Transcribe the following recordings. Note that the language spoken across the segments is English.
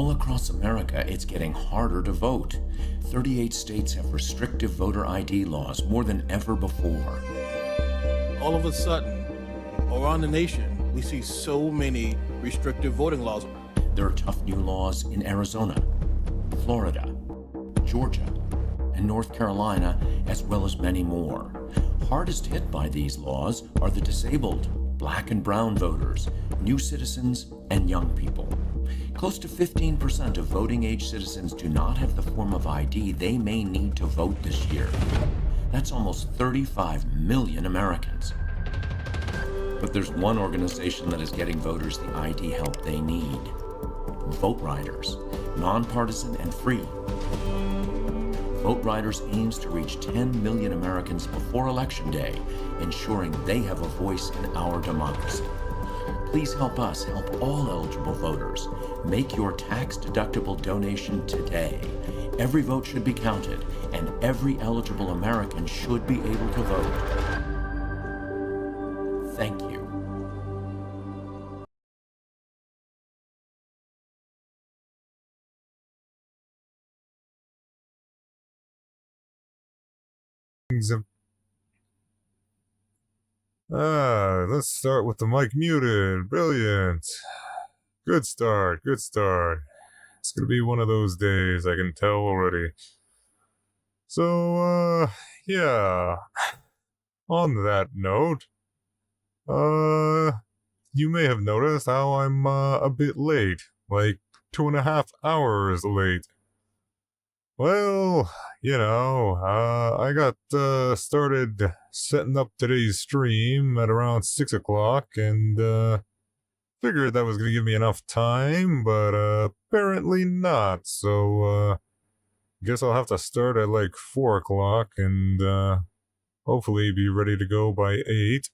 all across America, it's getting harder to vote. 38 states have restrictive voter ID laws more than ever before. All of a sudden, around the nation, we see so many restrictive voting laws. There are tough new laws in Arizona, Florida, Georgia, and North Carolina, as well as many more. Hardest hit by these laws are the disabled, Black and brown voters, new citizens, and young people. Close to 15% of voting-age citizens do not have the form of ID they may need to vote this year. That's almost 35 million Americans. But there's one organization that is getting voters the ID help they need. Vote Riders, nonpartisan and free. Vote Riders aims to reach 10 million Americans before Election Day, ensuring they have a voice in our democracy. Please help us help all eligible voters. Make your tax-deductible donation today. Every vote should be counted, and every eligible American should be able to vote. Thank you. Let's start with the mic muted. Brilliant. Good start. It's gonna be one of those days, I can tell already. So, yeah. On that note, you may have noticed how I'm, a bit late. Like 2.5 hours late. Well, I got started setting up today's stream at around 6 o'clock and figured that was going to give me enough time, but apparently not. So guess I'll have to start at like 4 o'clock and hopefully be ready to go by 8.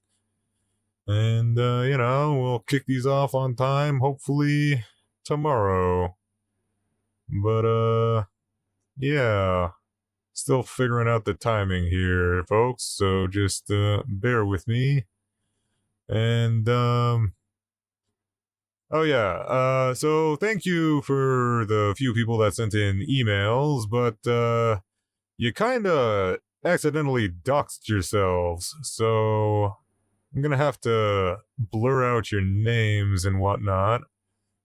And, we'll kick these off on time, hopefully tomorrow. But, yeah, still figuring out the timing here, folks, so just bear with me. And, so thank you for the few people that sent in emails, but you kinda accidentally doxed yourselves, so I'm gonna have to blur out your names and whatnot.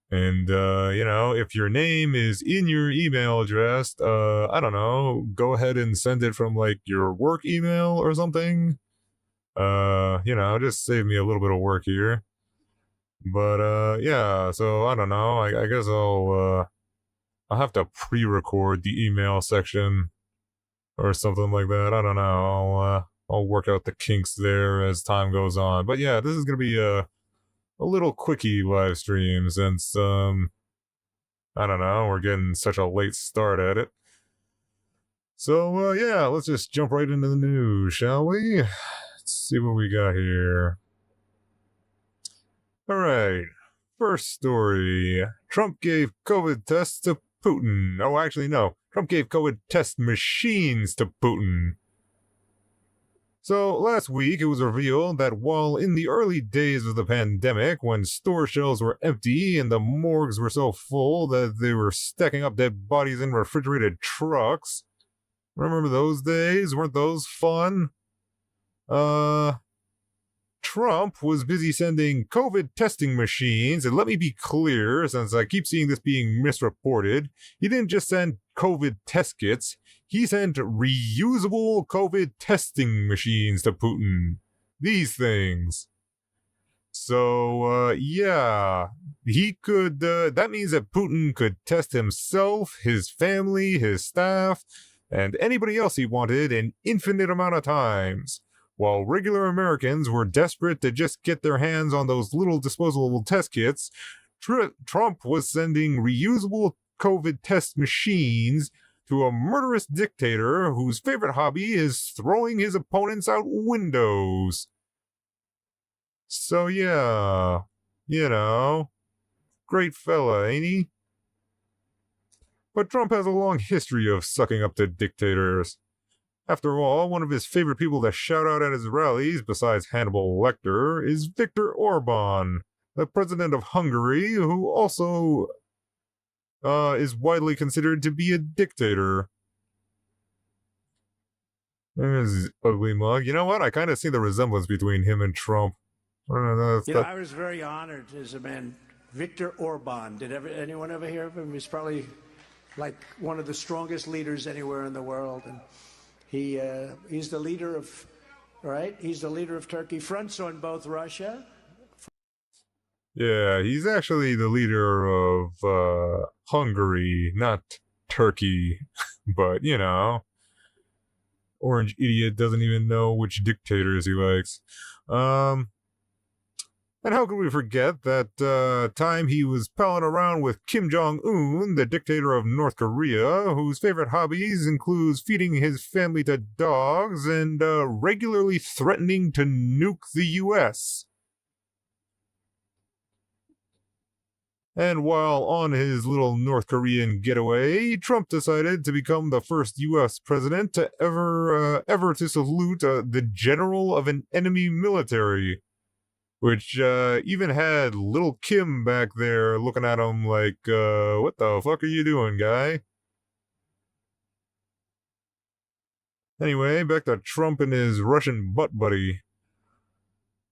And, if your name is in your email address, I don't know, go ahead and send it from, like, your work email or something. Just save me a little bit of work here. But, yeah, so I don't know, I guess I'll have to pre-record the email section or something like that. I don't know, I'll work out the kinks there as time goes on. But yeah, this is gonna be a little quickie live stream since, I don't know, we're getting such a late start at it. So, yeah, let's just jump right into the news, shall we? Let's see what we got here. Alright, first story. Trump gave COVID tests to Putin. Oh, actually, no. Trump gave COVID test machines to Putin. So, last week it was revealed that while in the early days of the pandemic, when store shelves were empty and the morgues were so full that they were stacking up dead bodies in refrigerated trucks, remember those days? Weren't those fun? Trump was busy sending COVID testing machines, and let me be clear, since I keep seeing this being misreported, he didn't just send COVID test kits, he sent reusable COVID testing machines to Putin. These things. So, yeah, he could, that means that Putin could test himself, his family, his staff, and anybody else he wanted an infinite amount of times. While regular Americans were desperate to just get their hands on those little disposable test kits, Trump was sending reusable COVID test machines to a murderous dictator whose favorite hobby is throwing his opponents out windows. So yeah, great fella, ain't he? But Trump has a long history of sucking up to dictators. After all, one of his favorite people to shout out at his rallies, besides Hannibal Lecter, is Viktor Orban, the president of Hungary, who also is widely considered to be a dictator. There's his ugly mug. You know what? I kind of see the resemblance between him and Trump. I was very honored as a man. Viktor Orban. Did anyone ever hear of him? He's probably like one of the strongest leaders anywhere in the world, and he's the leader of, right? He's the leader of Turkey. Fronts on both Russia. Yeah, he's actually the leader of Hungary, not Turkey. But, you know, orange idiot doesn't even know which dictators he likes. And how could we forget that time he was palling around with Kim Jong-un, the dictator of North Korea, whose favorite hobbies includes feeding his family to dogs and regularly threatening to nuke the U.S. And while on his little North Korean getaway, Trump decided to become the first U.S. president to ever to salute the general of an enemy military. Which even had little Kim back there looking at him like, what the fuck are you doing, guy? Anyway, back to Trump and his Russian butt buddy.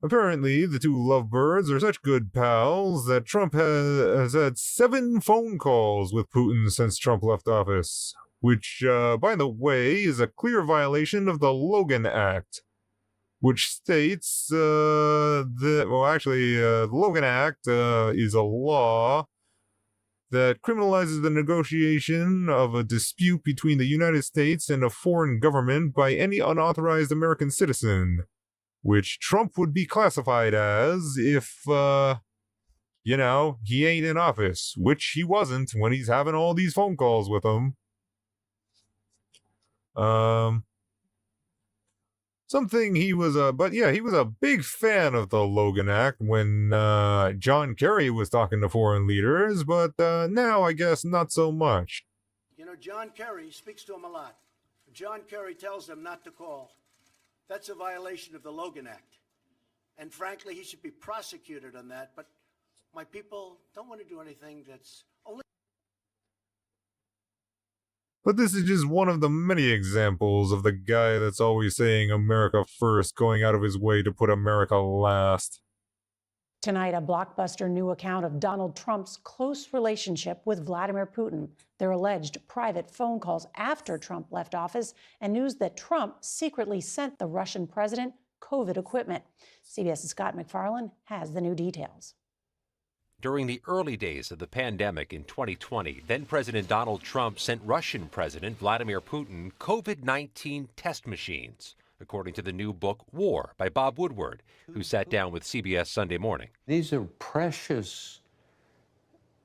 Apparently, the two lovebirds are such good pals that Trump has had 7 phone calls with Putin since Trump left office. Which, by the way, is a clear violation of the Logan Act. Which states the Logan Act is a law that criminalizes the negotiation of a dispute between the United States and a foreign government by any unauthorized American citizen, which Trump would be classified as if, he ain't in office, which he wasn't when he's having all these phone calls with him. He was a big fan of the Logan Act when John Kerry was talking to foreign leaders, but now I guess not so much. You know, John Kerry speaks to him a lot. John Kerry tells them not to call. That's a violation of the Logan Act. And frankly, he should be prosecuted on that, but my people don't want to do anything that's only... But this is just one of the many examples of the guy that's always saying America first, going out of his way to put America last. Tonight, a blockbuster new account of Donald Trump's close relationship with Vladimir Putin, their alleged private phone calls after Trump left office, and news that Trump secretly sent the Russian president COVID equipment. CBS's Scott McFarland has the new details. During the early days of the pandemic in 2020, then-President Donald Trump sent Russian President Vladimir Putin COVID-19 test machines, according to the new book War by Bob Woodward, who sat down with CBS Sunday Morning. These are precious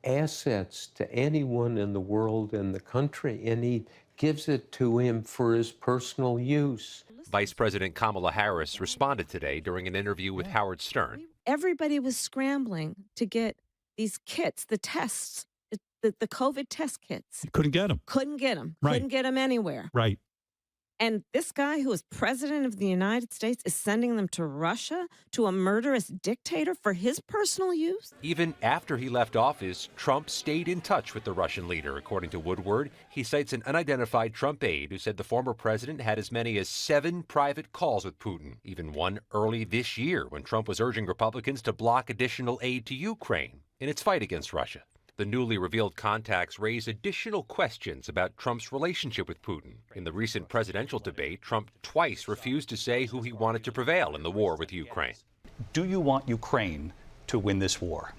assets to anyone in the world and the country, and he gives it to him for his personal use. Vice President Kamala Harris responded today during an interview with Howard Stern. Everybody was scrambling to get these kits, the tests, the COVID test kits. Couldn't get them. Couldn't get them. Right. Couldn't get them anywhere. Right. And this guy who is president of the United States is sending them to Russia, to a murderous dictator for his personal use? Even after he left office, Trump stayed in touch with the Russian leader, according to Woodward. He cites an unidentified Trump aide who said the former president had as many as 7 private calls with Putin, even one early this year when Trump was urging Republicans to block additional aid to Ukraine in its fight against Russia. The newly revealed contacts raise additional questions about Trump's relationship with Putin. In the recent presidential debate, Trump twice refused to say who he wanted to prevail in the war with Ukraine. Do you want Ukraine to win this war?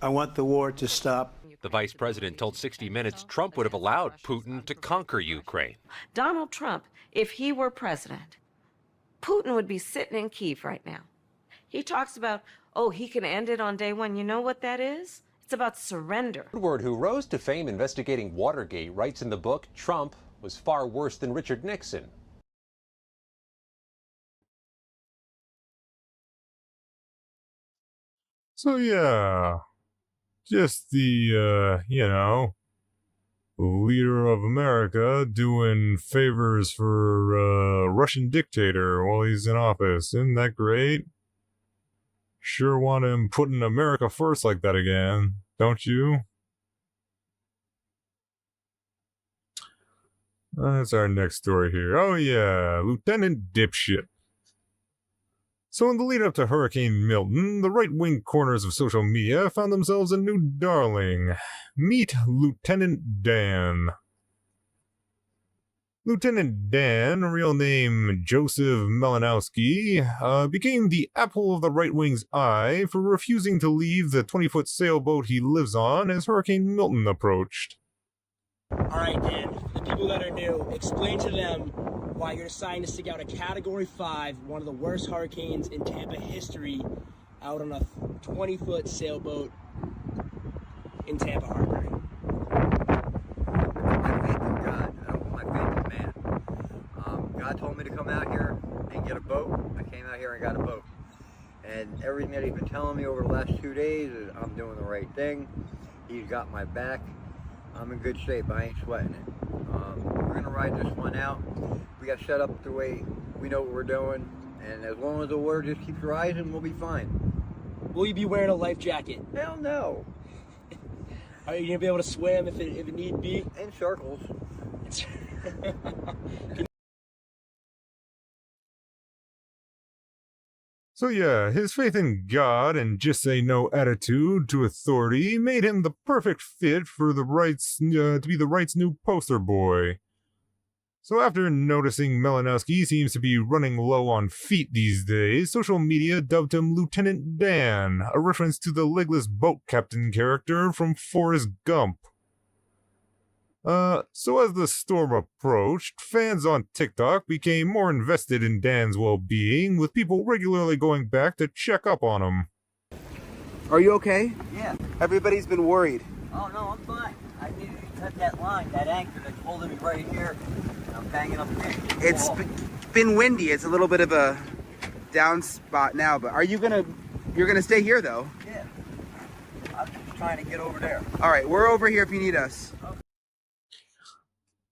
I want the war to stop. The vice president told 60 Minutes Trump would have allowed Putin to conquer Ukraine. Donald Trump, if he were president, Putin would be sitting in Kyiv right now. He talks about, he can end it on day one. You know what that is? It's about surrender. Woodward, who rose to fame investigating Watergate, writes in the book, Trump was far worse than Richard Nixon. So yeah, just the, leader of America doing favors for a Russian dictator while he's in office. Isn't that great? Sure want him putting America first like that again, don't you? That's our next story here. Oh yeah, Lieutenant Dipshit. So in the lead up to Hurricane Milton, the right-wing corners of social media found themselves a new darling. Meet Lieutenant Dan. Lieutenant Dan, real name Joseph Malinowski, became the apple of the right wing's eye for refusing to leave the 20-foot sailboat he lives on as Hurricane Milton approached. Alright, Dan, the people that are new, explain to them why you're deciding to stick out a Category 5, one of the worst hurricanes in Tampa history, out on a 20-foot sailboat in Tampa Harbor. God told me to come out here and get a boat. I came out here and got a boat. And everything that he's been telling me over the last 2 days is I'm doing the right thing. He's got my back. I'm in good shape. I ain't sweating it. We're going to ride this one out. We got set up the way we know what we're doing. And as long as the water just keeps rising, we'll be fine. Will you be wearing a life jacket? Hell no. Are you going to be able to swim if it need be? In circles. So yeah, his faith in God and just say no attitude to authority made him the perfect fit for the right's to be the right's new poster boy. So after noticing Malinowski seems to be running low on feet these days, social media dubbed him Lieutenant Dan, a reference to the legless boat captain character from Forrest Gump. So as the storm approached, fans on TikTok became more invested in Dan's well-being, with people regularly going back to check up on him. Are you okay? Yeah. Everybody's been worried. Oh, no, I'm fine. I needed to cut that line, that anchor that's holding me right here. And I'm banging up against the It's wall. been windy. It's a little bit of a down spot now, but you're gonna stay here though? Yeah. I'm just trying to get over there. All right, we're over here if you need us. Okay.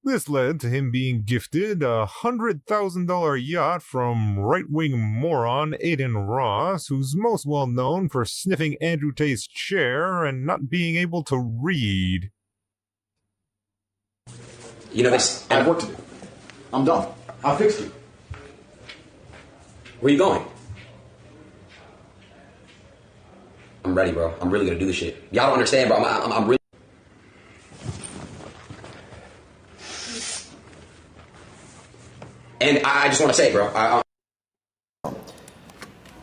This led to him being gifted a $100,000 yacht from right-wing moron Aiden Ross, who's most well known for sniffing Andrew Tate's chair and not being able to read. You know, I have work to do. I'm done. I fixed it. Where you going? I'm ready, bro. I'm really gonna do this shit. Y'all don't understand, bro. I'm really. And I just want to say, bro.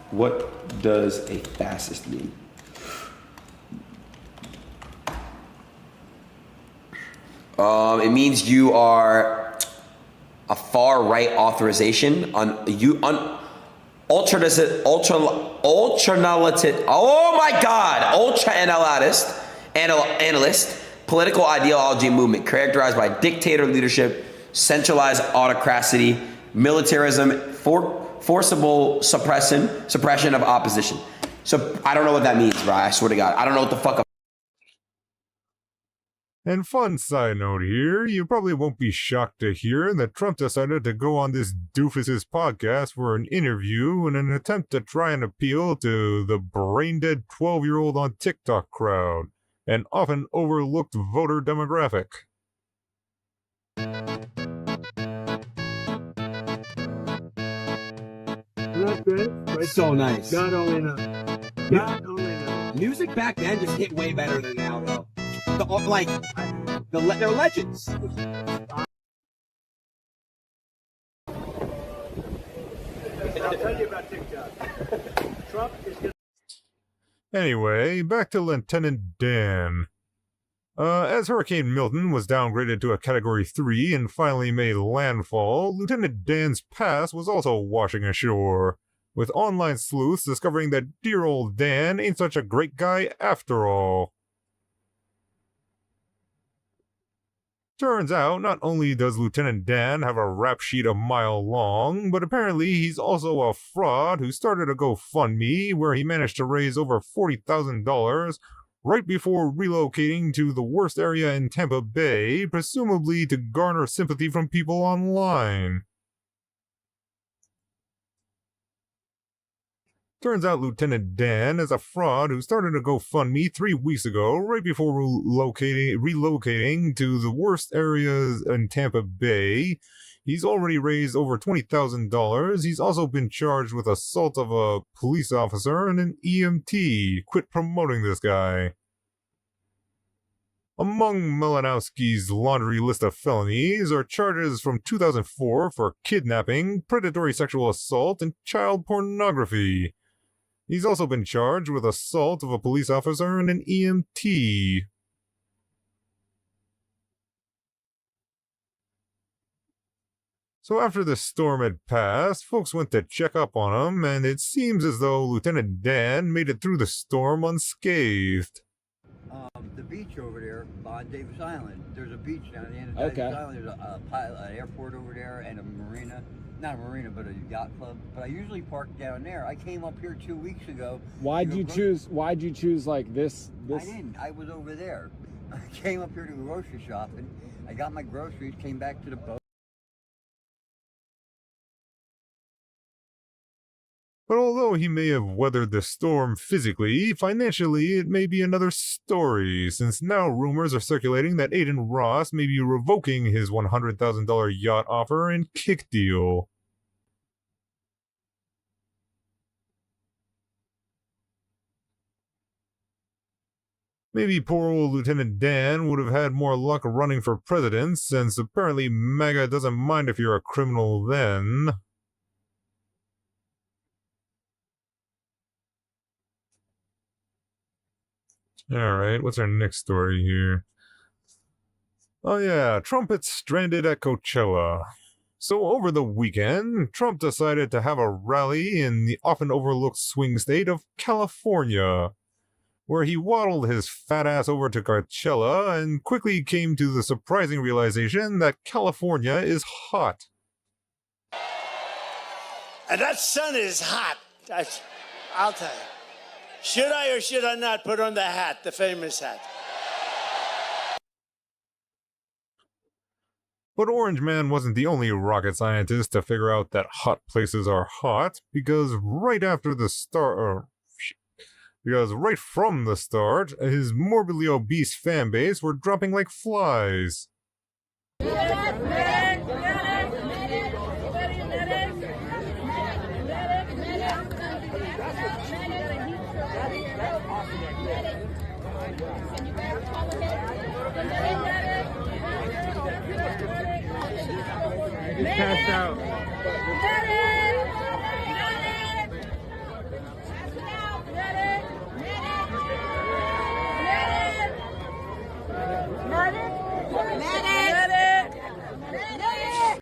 What does a fascist mean? It means you are a far right authorization on ultra analyst political ideology movement characterized by dictator leadership, centralized autocracy, militarism, forcible suppression of opposition. So I don't know what that means, bro. I swear to God, I don't know what the fuck. And fun side note here, you probably won't be shocked to hear that Trump decided to go on this doofus's podcast for an interview in an attempt to try and appeal to the brain-dead 12-year-old on TikTok crowd, an often overlooked voter demographic. Not good, but So nice. not only enough. Not only enough. Music back then just hit way better than now, though. They're legends. I'll tell you about TikTok. Trump is going Anyway, back to Lieutenant Dan. As Hurricane Milton was downgraded to a Category 3 and finally made landfall, Lieutenant Dan's past was also washing ashore, with online sleuths discovering that dear old Dan ain't such a great guy after all. Turns out, not only does Lieutenant Dan have a rap sheet a mile long, but apparently he's also a fraud who started a GoFundMe where he managed to raise over $40,000 right before relocating to the worst area in Tampa Bay, presumably to garner sympathy from people online. Turns out Lieutenant Dan is a fraud who started a GoFundMe 3 weeks ago, right before relocating to the worst areas in Tampa Bay. He's already raised over $20,000. He's also been charged with assault of a police officer and an EMT. Quit promoting this guy. Among Malinowski's laundry list of felonies are charges from 2004 for kidnapping, predatory sexual assault, and child pornography. He's also been charged with assault of a police officer and an EMT. So after the storm had passed, folks went to check up on him, and it seems as though Lieutenant Dan made it through the storm unscathed. The beach over there on Davis Island, there's a beach down at the end of Davis Island. There's an airport over there and a marina. Not a marina, but a yacht club. But I usually park down there. I came up here 2 weeks ago. Why'd you choose like this? I didn't. I was over there. I came up here to go grocery shopping. I got my groceries, came back to the boat. But although he may have weathered the storm physically, financially it may be another story, since now rumors are circulating that Aiden Ross may be revoking his $100,000 yacht offer and kick deal. Maybe poor old Lieutenant Dan would have had more luck running for president, since apparently MAGA doesn't mind if you're a criminal then. Alright, what's our next story here? Oh yeah, trumpets stranded at Coachella. So over the weekend, Trump decided to have a rally in the often overlooked swing state of California, where he waddled his fat ass over to Coachella and quickly came to the surprising realization that California is hot. And that sun is hot. I'll tell you. Should I or should I not put on the hat, the famous hat? But Orange Man wasn't the only rocket scientist to figure out that hot places are hot, because right from the start, his morbidly obese fan base were dropping like flies. He's passed out.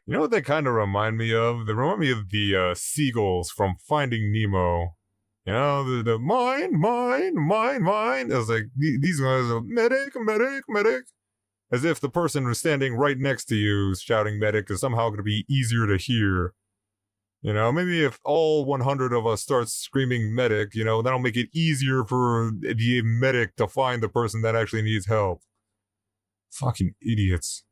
You know what they kind of remind me of? They remind me of the seagulls from Finding Nemo. You know, the mine. I was like, these guys are medic. As if the person who's standing right next to you shouting medic is somehow going to be easier to hear. You know, maybe if all 100 of us start screaming medic, you know, that'll make it easier for the medic to find the person that actually needs help. Fucking idiots.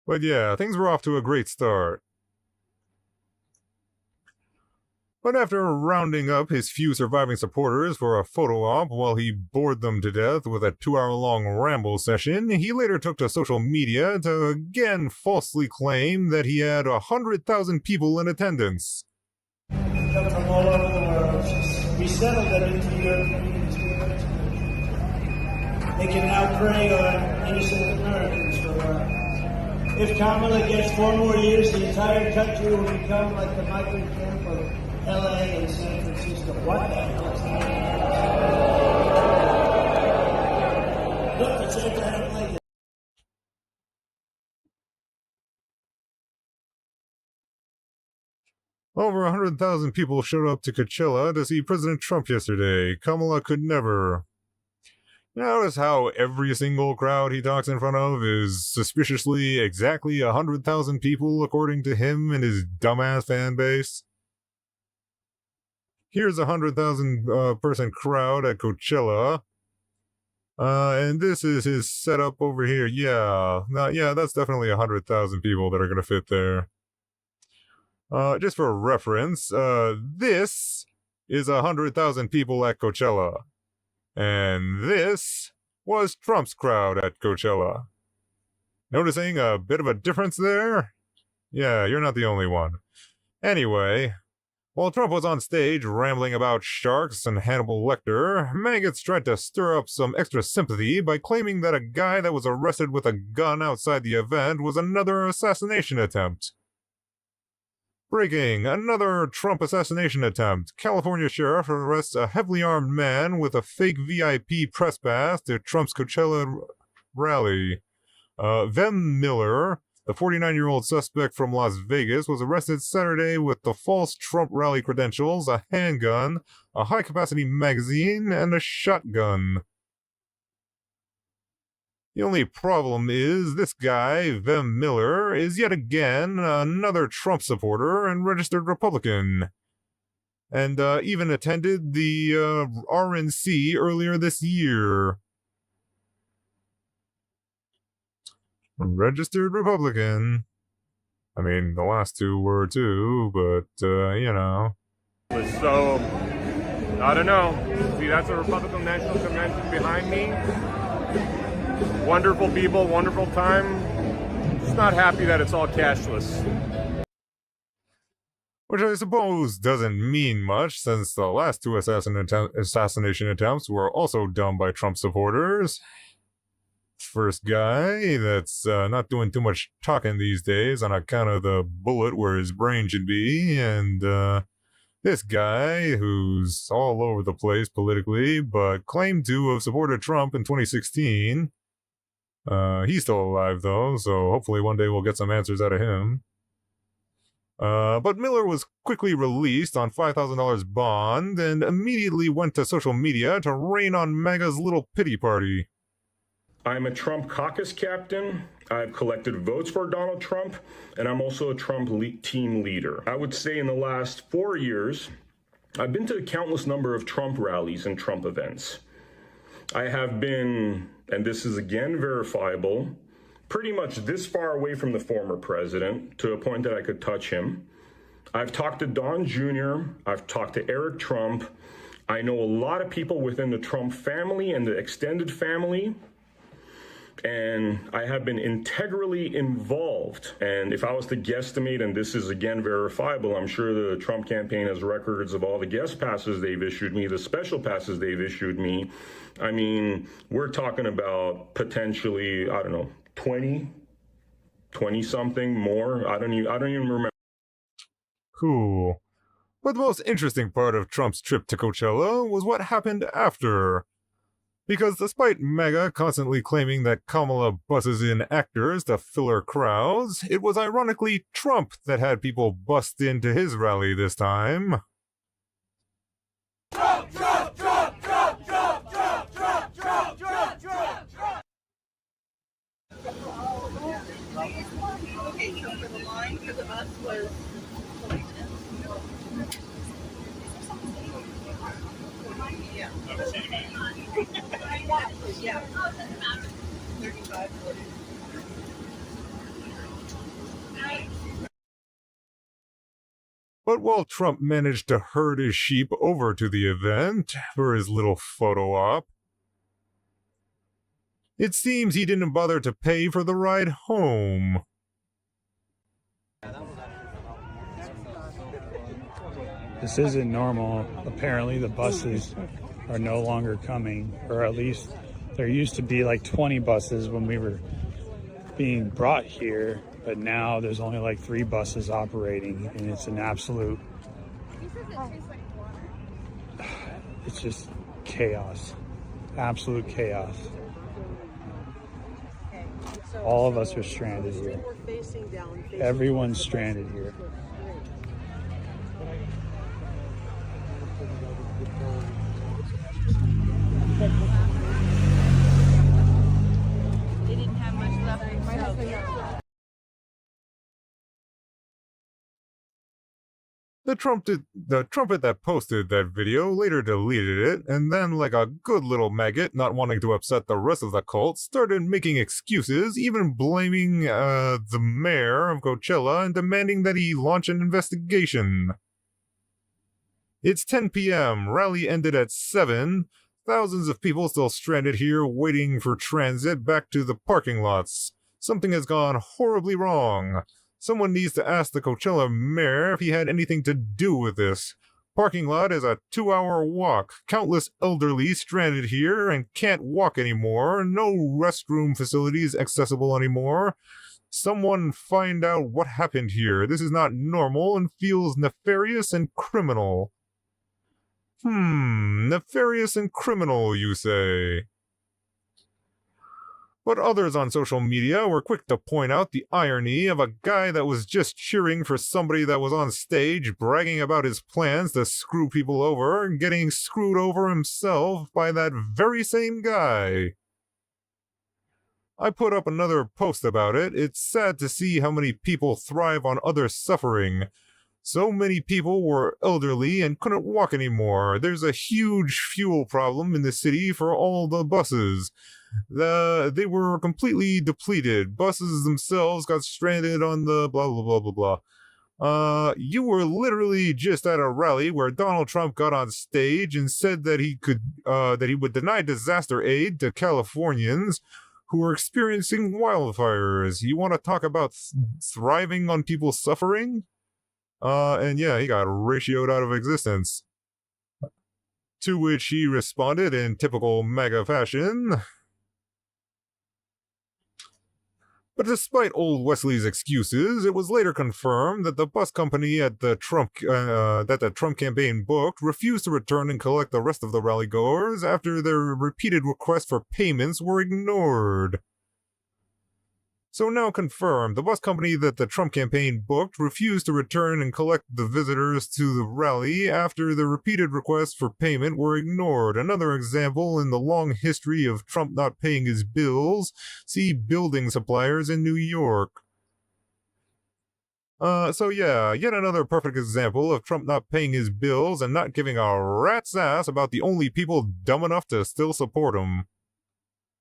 But yeah, things were off to a great start. But after rounding up his few surviving supporters for a photo op while he bored them to death with a 2-hour-long ramble session, he later took to social media to again falsely claim that he had 100,000 people in attendance. Come from all over the world. We settled them into European experience. They can now prey on innocent Americans for a while. If Kamala gets 4 more years, the entire country will become like the migrant camp of LA and San Francisco. What the hell is that? Look, it's Abraham Lincoln. Over 100,000 people showed up to Coachella to see President Trump yesterday. Kamala could never. Notice how every single crowd he talks in front of is suspiciously exactly 100,000 people according to him and his dumbass fan base? Here's a 100,000 person crowd at Coachella. And this is his setup over here. Yeah, that's definitely 100,000 people that are gonna fit there. Just for reference, this is 100,000 people at Coachella. And this was Trump's crowd at Coachella. Noticing a bit of a difference there? Yeah, you're not the only one. Anyway, while Trump was on stage rambling about sharks and Hannibal Lecter, maggots tried to stir up some extra sympathy by claiming that a guy that was arrested with a gun outside the event was another assassination attempt. Breaking, another Trump assassination attempt. California sheriff arrests a heavily armed man with a fake VIP press pass to Trump's Coachella rally. Vem Miller, the 49-year-old suspect from Las Vegas, was arrested Saturday with the false Trump rally credentials, a handgun, a high-capacity magazine, and a shotgun. The only problem is this guy, Vem Miller, is yet again another Trump supporter and registered Republican. And even attended the RNC earlier this year. Registered Republican. I mean, the last two were too, but, you know. So, I don't know. See, that's a Republican National Convention behind me. Wonderful people, wonderful time. Just not happy that it's all cashless. Which I suppose doesn't mean much, since the last two assassination attempts were also done by Trump supporters. First guy that's not doing too much talking these days on account of the bullet where his brain should be, and this guy who's all over the place politically, but claimed to have supported Trump in 2016. He's still alive though, so hopefully one day we'll get some answers out of him. But Miller was quickly released on $5,000 bond and immediately went to social media to rain on MAGA's little pity party. I'm a Trump caucus captain. I've collected votes for Donald Trump, and I'm also a Trump team leader. I would say in the last 4 years, I've been to a countless number of Trump rallies and Trump events. I have been, and this is again verifiable, pretty much this far away from the former president to a point that I could touch him. I've talked to Don Jr., I've talked to Eric Trump. I know a lot of people within the Trump family and the extended family. And I have been integrally involved. And if I was to guesstimate, and this is again verifiable, I'm sure the Trump campaign has records of all the guest passes they've issued me, the special passes they've issued me. I mean, we're talking about potentially, I don't know, 20 something more. I don't even remember. Cool. But the most interesting part of Trump's trip to Coachella was what happened after. Because despite MAGA constantly claiming that Kamala buses in actors to fill her crowds, it was ironically Trump that had people bust into his rally this time. Trump, Trump, Trump, Trump, Trump, Trump, Trump, Trump, Trump, Trump, Trump. Okay, so the line for the bus was yeah. But while Trump managed to herd his sheep over to the event for his little photo op, it seems he didn't bother to pay for the ride home. This isn't normal. Apparently the buses are no longer coming, or at least there used to be like 20 buses when we were being brought here, but now there's only like 3 buses operating, and it's an absolute, it's just chaos, absolute chaos. All of us are stranded here. Everyone's stranded here. They didn't have much left. The trumpet that posted that video later deleted it, and then, like a good little maggot not wanting to upset the rest of the cult, started making excuses, even blaming the mayor of Coachella and demanding that he launch an investigation. It's 10 p.m., rally ended at 7, thousands of people still stranded here waiting for transit back to the parking lots. Something has gone horribly wrong. Someone needs to ask the Coachella mayor if he had anything to do with this. Parking lot is a 2-hour walk. Countless elderly stranded here and can't walk anymore. No restroom facilities accessible anymore. Someone find out what happened here. This is not normal and feels nefarious and criminal. Nefarious and criminal, you say? But others on social media were quick to point out the irony of a guy that was just cheering for somebody that was on stage bragging about his plans to screw people over and getting screwed over himself by that very same guy. I put up another post about it. It's sad to see how many people thrive on other suffering. So many people were elderly and couldn't walk anymore. There's a huge fuel problem in the city for all the buses. They were completely depleted. Buses themselves got stranded on the blah blah blah blah blah. You were literally just at a rally where Donald Trump got on stage and said that he would deny disaster aid to Californians who are experiencing wildfires. You want to talk about thriving on people's suffering? And yeah, he got ratioed out of existence. To which he responded in typical MAGA fashion. But despite old Wesley's excuses, it was later confirmed that the bus company that the Trump campaign booked refused to return and collect the rest of the rally goers after their repeated requests for payments were ignored. So now confirmed, the bus company that the Trump campaign booked refused to return and collect the visitors to the rally after the repeated requests for payment were ignored. Another example in the long history of Trump not paying his bills. See building suppliers in New York. So yeah, yet another perfect example of Trump not paying his bills and not giving a rat's ass about the only people dumb enough to still support him.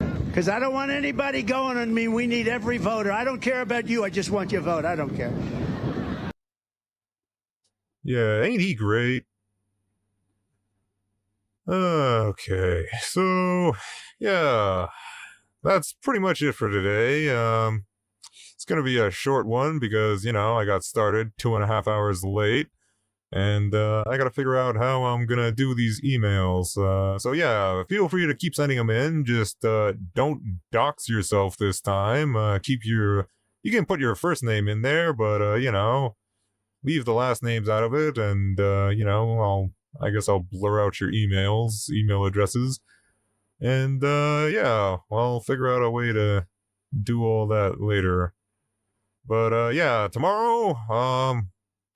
Because I don't want anybody going on me. We need every voter. I don't care about you. I just want your vote. I don't care. Yeah, ain't he great? Okay, so yeah, that's pretty much it for today. It's gonna be a short one because, you know, I got started 2.5 hours late. And I gotta figure out how I'm gonna do these emails. So yeah, feel free to keep sending them in. Just don't dox yourself this time. You can put your first name in there, but you know, leave the last names out of it. And you know, I guess I'll blur out your email addresses. And yeah, I'll figure out a way to do all that later. But yeah, tomorrow,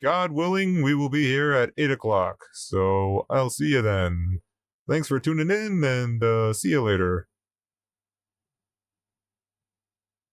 God willing, we will be here at 8 o'clock. So I'll see you then. Thanks for tuning in, and see you later.